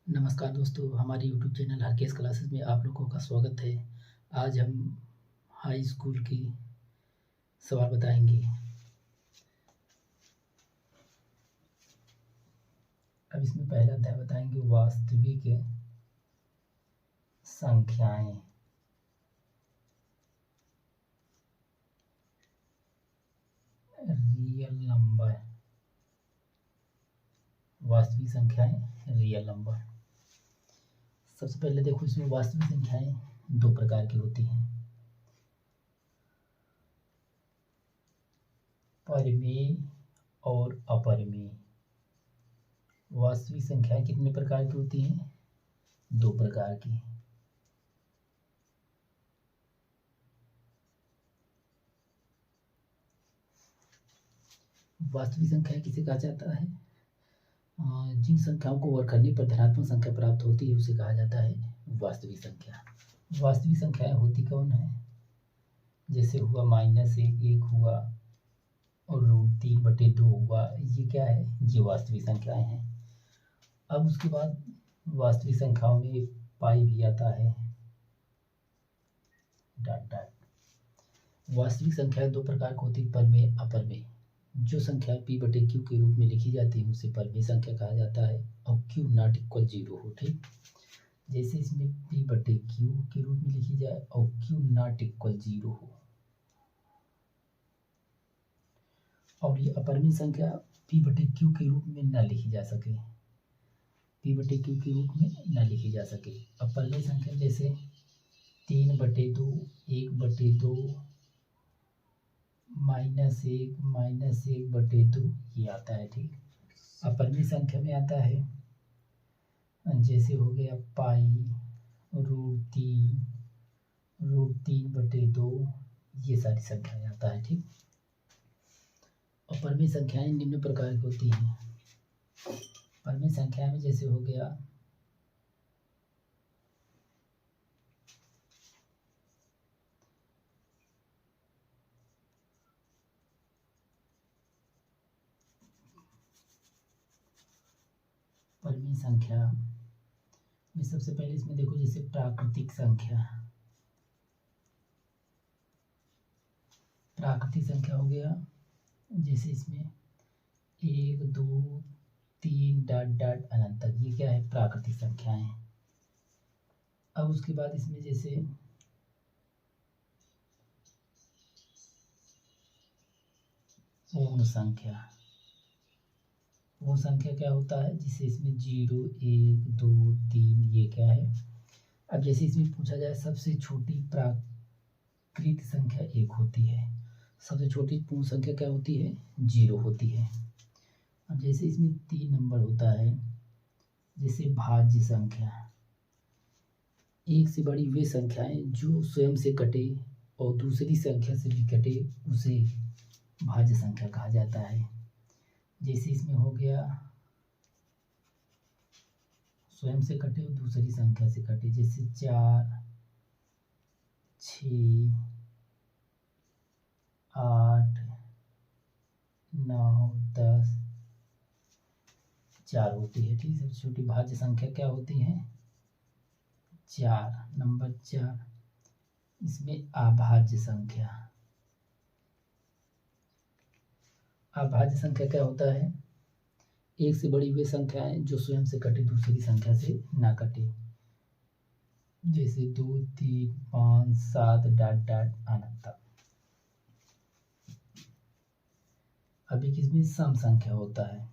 नमस्कार दोस्तों, हमारे यूट्यूब चैनल हरकेश क्लासेस में आप लोगों का स्वागत है। आज हम हाई स्कूल की सवाल बताएंगे। अब इसमें पहला अध्याय बताएंगे वास्तविक संख्याएं। रियल नंबर, वास्तविक संख्याएं, रियल नंबर। सबसे पहले देखो, इसमें वास्तविक संख्याएं दो प्रकार की होती हैं, परिमेय और अपरिमेय। वास्तविक संख्याएं कितने प्रकार की होती हैं? दो प्रकार की। वास्तविक संख्या किसे कहा जाता है? जिन संख्याओं को वर्ग करने पर धनात्मक संख्या प्राप्त होती है उसे कहा जाता है वास्तविक संख्या। वास्तविक संख्याएं होती कौन है? जैसे हुआ -1, 1 हुआ और √3/2 हुआ, ये क्या है? ये वास्तविक संख्याएं हैं। अब उसके बाद वास्तविक संख्याओं में पाई भी आता है, डॉट डॉट। वास्तविक संख्याएं दो प्रकार की होती, परिमेय, अपरिमेय। जो संख्या p/q के रूप में लिखी जाती है उसे परिमेय संख्या कहा जाता है और q ≠ 0 हो। ठीक, जैसे इसमें p/q के रूप में लिखी जाए और q ≠ 0 हो। और ये अपरिमेय संख्या p/q के रूप में न लिखी जा सके, p/q के रूप में न लिखी जा सके। अपरिमेय संख्या जैसे 3/2, 1/2, -1, -1/2, ये आता है। ठीक, अपरिमेय संख्या में आता है जैसे हो गया पाई, √3, √3/2, ये सारी संख्याएं आता है। ठीक, अपरिमेय संख्याएं निम्न प्रकार की होती हैं। परिमेय संख्या में जैसे हो गया परिमेय संख्या में सबसे पहले इसमें देखो, जैसे प्राकृतिक संख्या। प्राकृतिक संख्या हो गया जैसे इसमें 1, 2, 3 डॉट डॉट अनंत तक, ये क्या है? प्राकृतिक संख्याएं। अब उसके बाद इसमें जैसे पूर्ण संख्या। पूर्ण संख्या क्या होता है? जिसे इसमें 0, 1, 2, 3, ये क्या है? अब जैसे इसमें पूछा जाए सबसे छोटी प्राकृत संख्या 1 होती है, सबसे छोटी पूर्ण संख्या क्या होती है? 0 होती है। अब जैसे इसमें 3 नंबर होता है, जैसे भाज्य संख्या। एक से बड़ी वे संख्याएं जो स्वयं से कटे और दूसरी संख्या से भी कटे, उसे भाज्य संख्या कहा जाता है। जैसे इसमें हो गया स्वयं से कटे और दूसरी संख्या से कटे, जैसे 4, 6, 8, 9, 10, 4 होती है। ठीक, सबसे छोटी भाज्य संख्या क्या होती है? 4, नंबर 4। इसमें अभाज्य संख्या। अभाज्य संख्या क्या होता है? एक से बड़ी वे संख्याएं जो स्वयं से कटे, दूसरी संख्या से ना कटे, जैसे 2, 3, 5, 7 डॉट डॉट अनंत तक। अब एक इसमें सम संख्या होता है।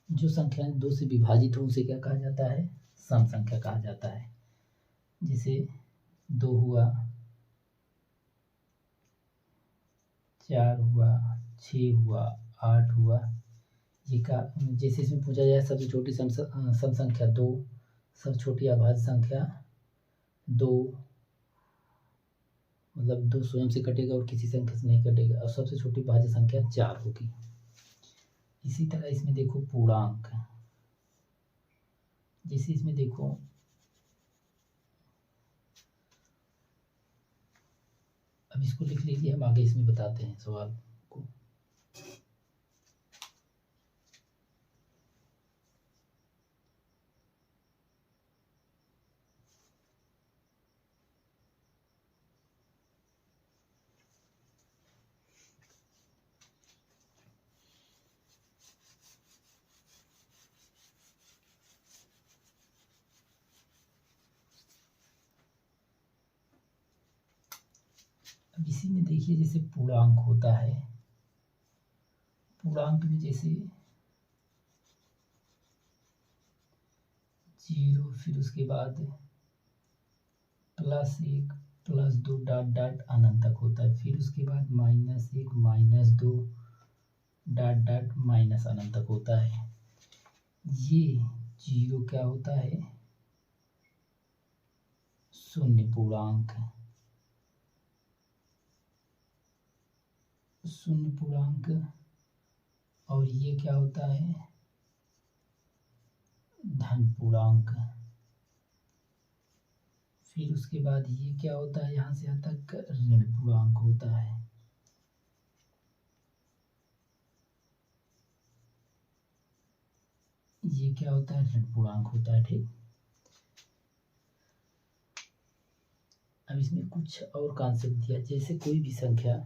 जो संख्याएं 2 से विभाजित हो उसे क्या कहा जाता है? सम संख्या कहा जाता है। जैसे 2 हुआ, 4 हुआ, 6 हुआ, 8 हुआ, ये का जैसे इसमें पूछा जाए सबसे छोटी सम संख्या 2, सबसे छोटी अभाज्य संख्या 2, मतलब 2 स्वयं से कटेगा और किसी संख्या से नहीं कटेगा, और सबसे छोटी भाज्य संख्या 4 होगी। इसी तरह इसमें देखो पूर्णांक, जैसे इसमें देखो अब इसको लिख लीजिए, हम आगे इसमें बताते हैं सवाल को। अब इसी में देखिए जैसे पूर्णांक होता है, पूर्णांक में जैसे 0 फिर उसके बाद +1 +2 डॉट डॉट अनंत तक होता है, फिर उसके बाद -1 -2 डॉट डॉट माइनस अनंत तक होता है। ये 0 क्या होता है, शून्य पूर्णांक, शून्य पूर्णांक। और ये क्या होता है, धन पूर्णांक। फिर उसके बाद ये क्या होता है, यहाँ से यहाँ तक ऋण पूर्णांक होता है। ये क्या होता है, ऋण पूर्णांक होता है। ठीक, अब इसमें कुछ और कॉन्सेप्ट दिया, जैसे कोई भी संख्या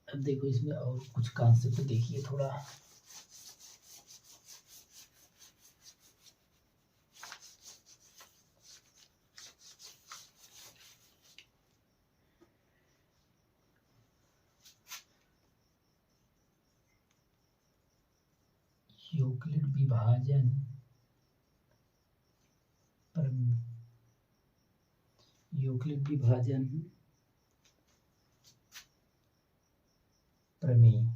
अब देखो इसमें और कुछ कॉन्सेप्ट देखिए थोड़ा। यूक्लिड विभाजन यूक्लिड विभाजन प्रमेय।